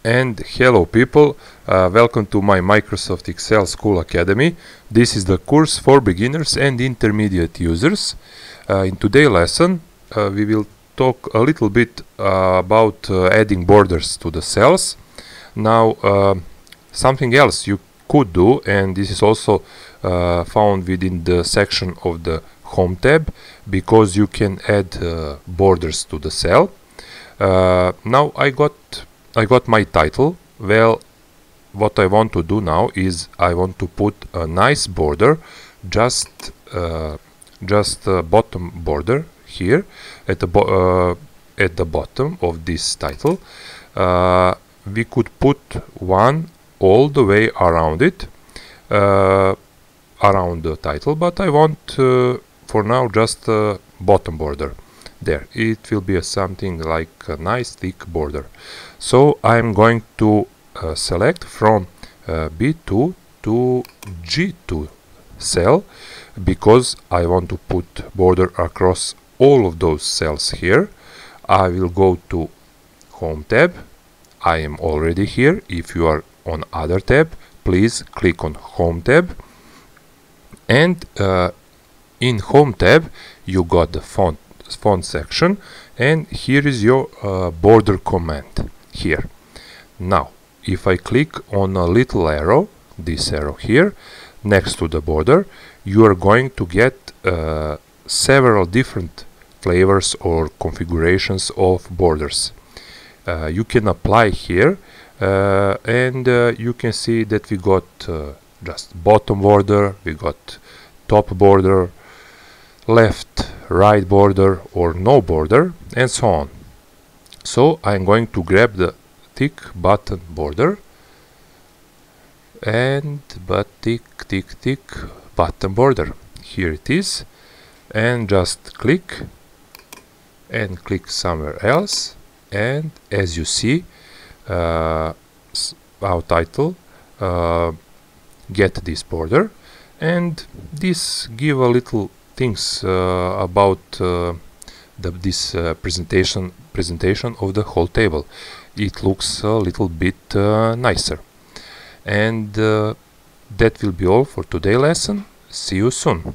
And hello people, welcome to my Microsoft Excel School Academy. This is the course for beginners and intermediate users. In today's lesson we will talk a little bit about adding borders to the cells. Now something else you could do, and this is also found within the section of the Home tab, because you can add borders to the cell. Now I got my title. Well, what I want to do now is I want to put a nice border, just a bottom border here at the bottom of this title. We could put one all the way around it, around the title, but I want for now just a bottom border. There, it will be something like a nice thick border. So I'm going to select from B2 to G2 cell, because I want to put border across all of those cells here. I will go to Home tab. I am already here. If you are on other tab, please click on Home tab, and in Home tab you got the font section, and here is your border command here. Now if I click on a little arrow, this arrow here next to the border, you are going to get several different flavors or configurations of borders. You can apply here, and you can see that we got just bottom border, we got top border, left, right border, or no border, and so on. So I'm going to grab the thick button border, and thick button border. Here it is, and just click and click somewhere else, and as you see, our title get this border, and this give a little things about this presentation of the whole table. It looks a little bit nicer. And that will be all for today's lesson. See you soon.